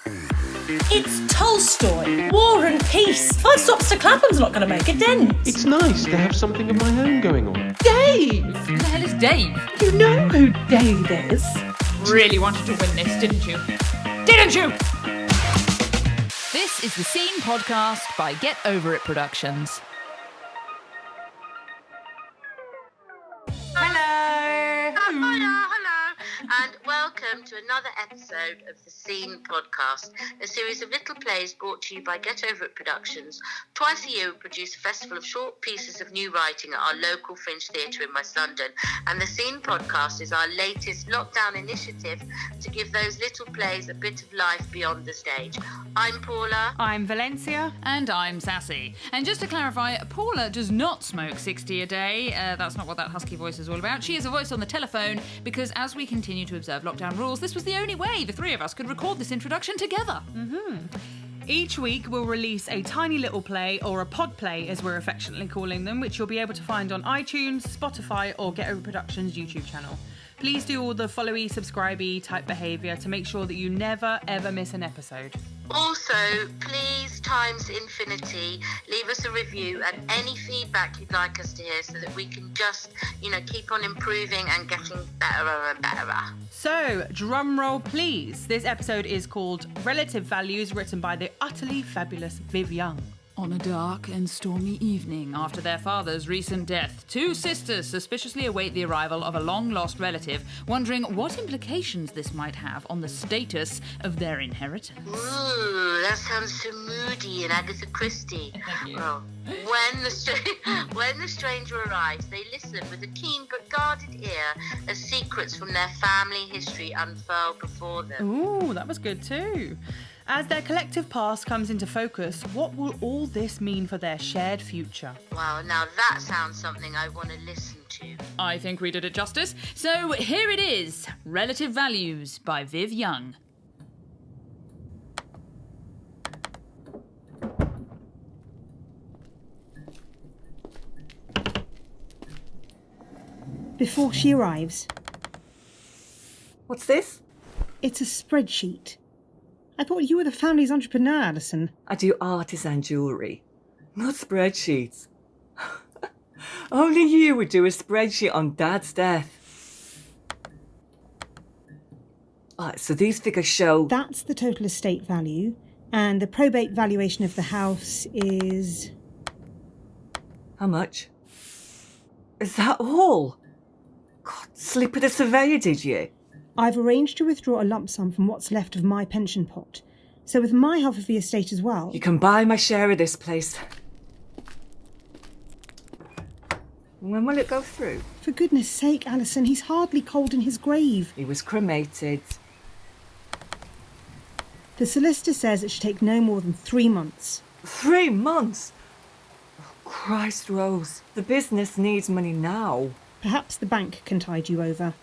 It's Tolstoy, War and Peace. 5 stops to Clapham's not going to make a dent. It's nice to have something of my own going on. Dave! Who the hell is Dave? You know who Dave is. Really wanted to win this, didn't you? Didn't you? This is the Scene Podcast by Get Over It Productions. And welcome to another episode of the Scene Podcast, a series of little plays brought to you by Get Over It Productions. Twice a year we produce a festival of short pieces of new writing at our local Fringe Theatre in West London, and the Scene Podcast is our latest lockdown initiative to give those little plays a bit of life beyond the stage. I'm Paula. I'm Valencia. And I'm Sassy. And just to clarify, Paula does not smoke 60 a day. That's not what that husky voice is all about. She is a voice on the telephone because as we continue to observe lockdown rules, this was the only way the three of us could record this introduction together. Each week we'll release a tiny little play, or a pod play as we're affectionately calling them, which you'll be able to find on iTunes, Spotify or Get Over Productions YouTube channel. Please do all the followy, subscribey type behaviour to make sure that you never ever miss an episode. Also, please, times infinity, leave us a review and any feedback you'd like us to hear so that we can just, keep on improving and getting better and better. So, drum roll please. This episode is called Relative Values, written by the utterly fabulous Viv Young. On a dark and stormy evening after their father's recent death, two sisters suspiciously await the arrival of a long-lost relative, wondering what implications this might have on the status of their inheritance. Ooh, that sounds so moody and Agatha Christie. Thank you. Well, when the stranger arrives, they listen with a keen but guarded ear as secrets from their family history unfurl before them. Ooh, that was good too. As their collective past comes into focus, what will all this mean for their shared future? Well, now that sounds something I want to listen to. I think we did it justice. So here it is, Relative Values by Viv Young. Before she arrives. What's this? It's a spreadsheet. I thought you were the family's entrepreneur, Alison. I do artisan jewellery, not spreadsheets. Only you would do a spreadsheet on Dad's death. Alright, so these figures show... That's the total estate value, and the probate valuation of the house is... How much? Is that all? God, sleep with a surveyor, did you? I've arranged to withdraw a lump sum from what's left of my pension pot. So with my half of the estate as well... You can buy my share of this place. When will it go through? For goodness sake, Alison, he's hardly cold in his grave. He was cremated. The solicitor says it should take no more than 3 months. 3 months? Oh, Christ, Rose. The business needs money now. Perhaps the bank can tide you over.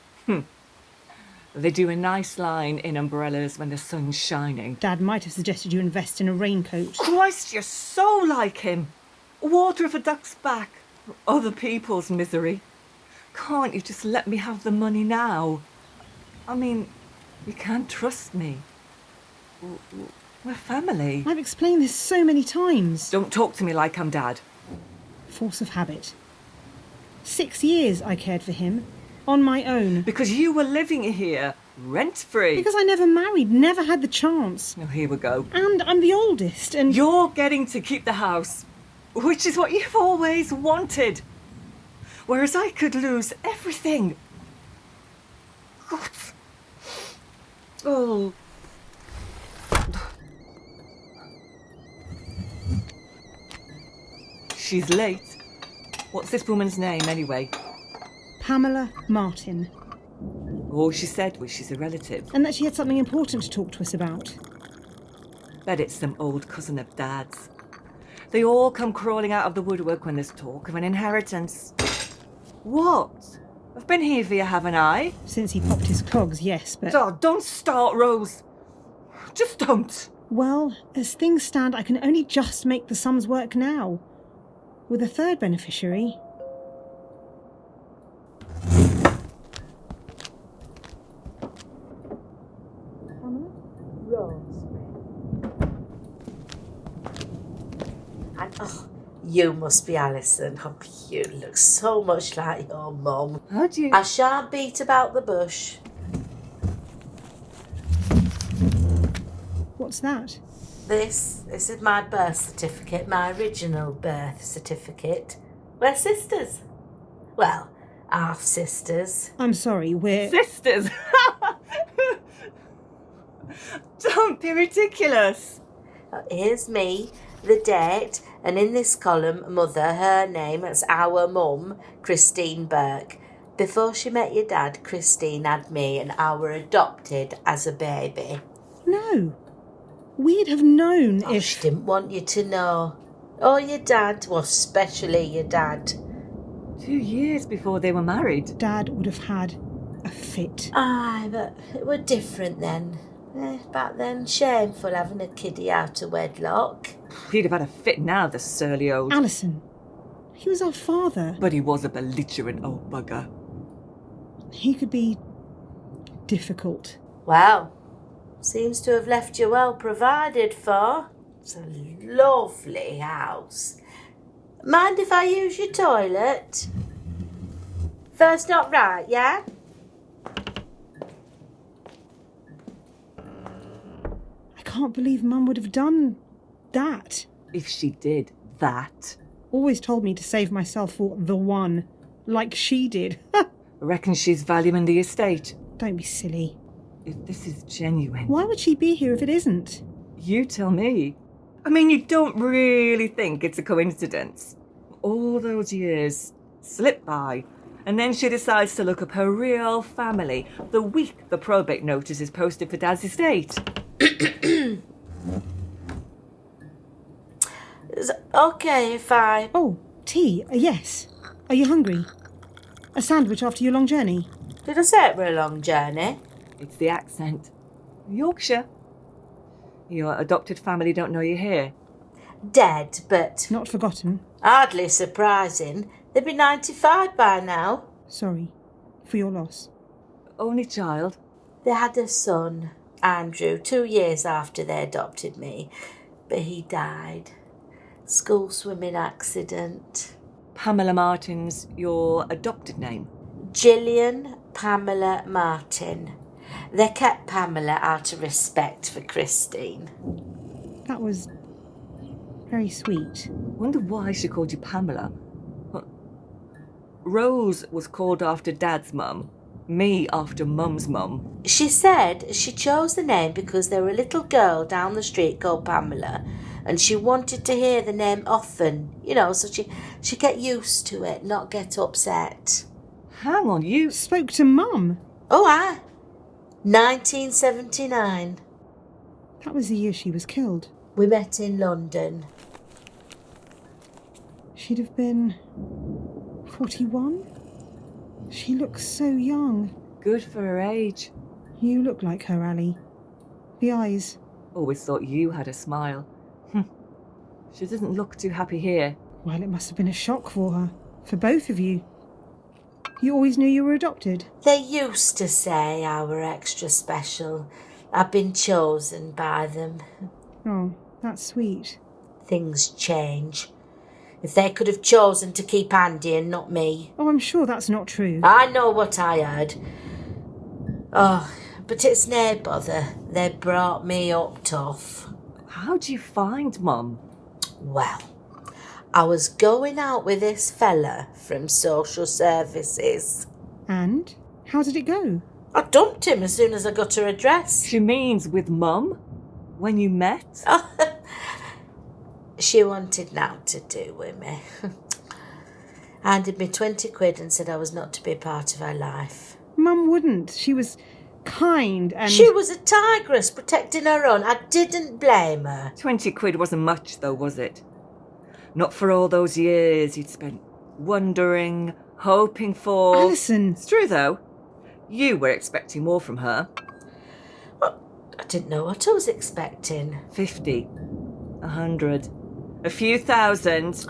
They do a nice line in umbrellas when the sun's shining. Dad might have suggested you invest in a raincoat. Christ, you're so like him. Water of a duck's back. Other people's misery. Can't you just let me have the money now? I mean, you can't trust me. We're family. I've explained this so many times. Don't talk to me like I'm Dad. Force of habit. 6 years I cared for him. On my own. Because you were living here, rent-free. Because I never married, never had the chance. Oh, here we go. And I'm the oldest, and... You're getting to keep the house, which is what you've always wanted. Whereas I could lose everything. God. Oh. She's late. What's this woman's name, anyway? Pamela Martin. All she said was she's a relative. And that she had something important to talk to us about. Bet it's some old cousin of Dad's. They all come crawling out of the woodwork when there's talk of an inheritance. What? I've been here for you, haven't I? Since he popped his clogs, yes, but... Oh, don't start, Rose. Just don't. Well, as things stand, I can only just make the sums work now. With a third beneficiary... Rosemary. You must be Alison. Oh, you look so much like your mum. How do you... I shan't beat about the bush. What's that? This is my birth certificate, my original birth certificate. We're sisters. Well, half sisters. I'm sorry, we're... Sisters! Don't be ridiculous. Here's me, the date, and in this column, mother, her name, that's our mum, Christine Burke. Before she met your dad, Christine had me and I were adopted as a baby. No. We'd have known Oh, she didn't want you to know. Or your dad, well, especially your dad. 2 years before they were married. Dad would have had a fit. Aye, but it were different then. Back then, shameful having a kiddie out of wedlock. He'd have had a fit now, the surly old... Alison, he was our father. But he was a belligerent old bugger. He could be difficult. Well, seems to have left you well provided for. It's a lovely house. Mind if I use your toilet? First not right, yeah? I can't believe Mum would have done that. If she did that. Always told me to save myself for the one, like she did. Reckon she's valuing the estate. Don't be silly. If this is genuine... Why would she be here if it isn't? You tell me. I mean, you don't really think it's a coincidence. All those years slip by, and then she decides to look up her real family the week the probate notice is posted for Dad's estate. It's okay if I... Oh, tea, yes. Are you hungry? A sandwich after your long journey? Did I say it were a long journey? It's the accent. Yorkshire. Your adopted family don't know you're here. Dead, but Not forgotten. hardly surprising. They'd be 95 by now. Sorry for your loss. Only child. They had a son, Andrew, 2 years after they adopted me, but he died. School swimming accident. Pamela Martin's your adopted name. Jillian Pamela Martin. They kept Pamela out of respect for Christine. That was very sweet. Wonder why she called you Pamela. Well, Rose was called after Dad's mum. Me after Mum's mum. She said she chose the name because there were a little girl down the street called Pamela, and she wanted to hear the name often, so she get used to it, not get upset. Hang on, you... Spoke to Mum. Oh, 1979. That was the year she was killed. We met in London. She'd have been 41? She looks so young. Good for her age. You look like her, Ali. The eyes. Always thought you had a smile. She doesn't look too happy here. Well, it must have been a shock for her. For both of you. You always knew you were adopted? They used to say I were extra special. I've been chosen by them. Oh, that's sweet. Things change. If they could have chosen to keep Andy and not me. Oh, I'm sure that's not true. I know what I heard. Oh, but it's nae bother. They brought me up tough. How'd you find Mum? Well, I was going out with this fella from social services. And? How did it go? I dumped him as soon as I got her address. She means with Mum? When you met? She wanted now to do with me. Handed me 20 quid and said I was not to be a part of her life. Mum wouldn't. She was kind and... She was a tigress protecting her own. I didn't blame her. 20 quid wasn't much though, was it? Not for all those years you'd spent wondering, hoping for... Alison! It's true though. You were expecting more from her. Well, I didn't know what I was expecting. 50. 100. A few thousand.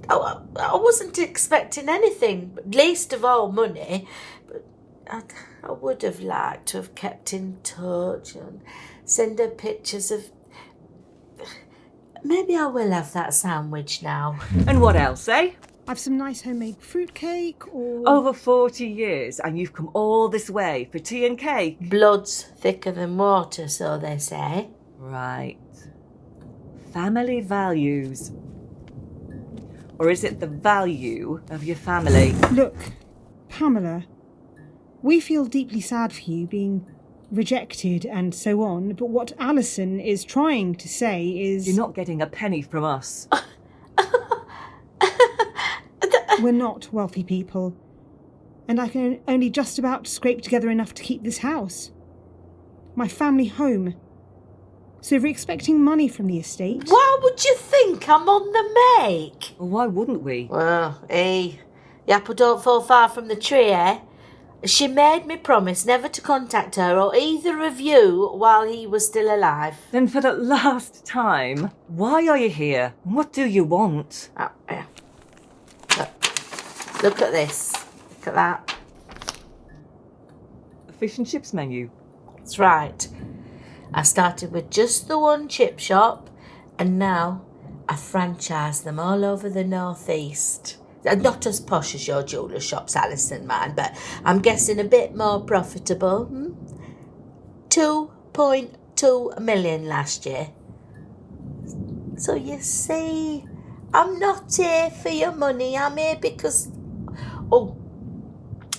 I wasn't expecting anything, least of all money. But I would have liked to have kept in touch and send her pictures of Maybe I will have that sandwich now. And what else, eh? I've some nice homemade fruitcake or... Over 40 years, and you've come all this way for tea and cake? Blood's thicker than water, so they say. Right. Family values. Or is it the value of your family? Look, Pamela, we feel deeply sad for you being rejected and so on, but what Alison is trying to say is... You're not getting a penny from us. We're not wealthy people, and I can only just about scrape together enough to keep this house. My family home. So if we're expecting money from the estate... Why would you think I'm on the make? Well, why wouldn't we? Well, the apple don't fall far from the tree, eh? She made me promise never to contact her or either of you while he was still alive. Then for the last time, why are you here? What do you want? Oh, yeah. Look at this. Look at that. A fish and chips menu. That's right. I started with just the one chip shop, and now I franchise them all over the northeast. Not as posh as your jeweller shops, Alison, man, but I'm guessing a bit more profitable. 2.2 million last year. So you see, I'm not here for your money. I'm here because... Oh,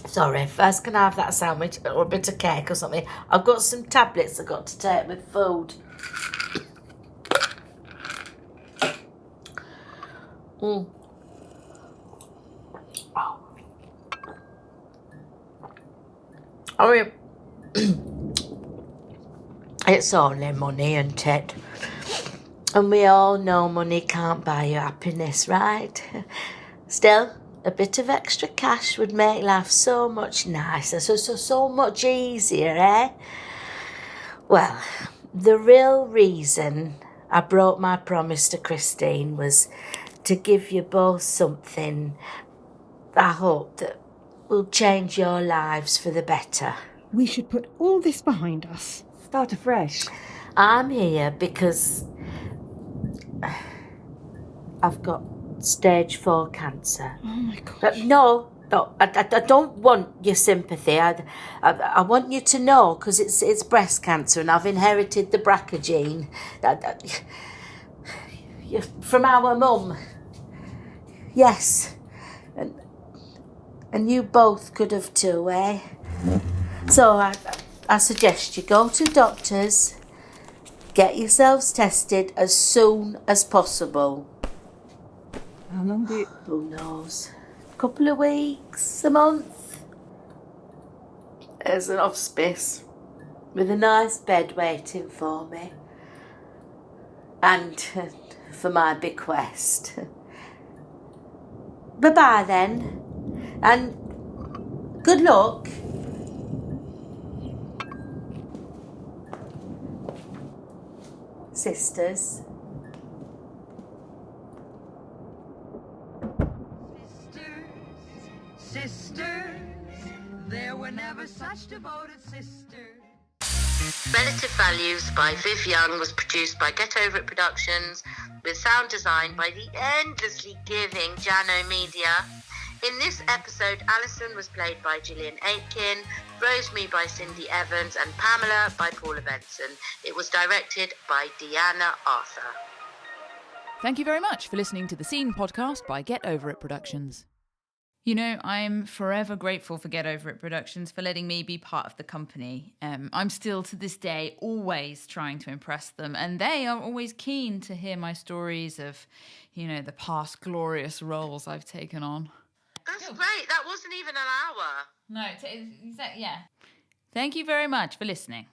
sorry. First, can I have that sandwich or a bit of cake or something? I've got some tablets I've got to take with food. I mean, it's only money, isn't it? And we all know money can't buy you happiness, right? Still, a bit of extra cash would make life so much nicer, so much easier, eh? Well, the real reason I broke my promise to Christine was to give you both something I hope that will change your lives for the better. We should put all this behind us. Start afresh. I'm here because I've got stage 4 cancer. Oh my gosh. But no, I don't want your sympathy. I want you to know because it's breast cancer and I've inherited the BRCA gene from our mum. Yes, and you both could have too, eh? So I suggest you go to doctors, get yourselves tested as soon as possible. How long do you... Who knows? A couple of weeks, a month. There's an hospice with a nice bed waiting for me. And for my bequest. Bye-bye then. And good luck. Sisters. Sisters, there were never such devoted sisters. Relative Values by Viv Young was produced by Get Over It Productions with sound design by the endlessly giving Janno Media. In this episode, Alison was played by Jillian Aitkin, Rosemary by Cindy Evans and Pamela by Paula Benson. It was directed by Deanna Arthur. Thank you very much for listening to the Scene podcast by Get Over It Productions. You know, I'm forever grateful for Get Over It Productions for letting me be part of the company. I'm still, to this day, always trying to impress them, and they are always keen to hear my stories of, you know, the past glorious roles I've taken on. That's great. That wasn't even an hour. No, yeah. Thank you very much for listening.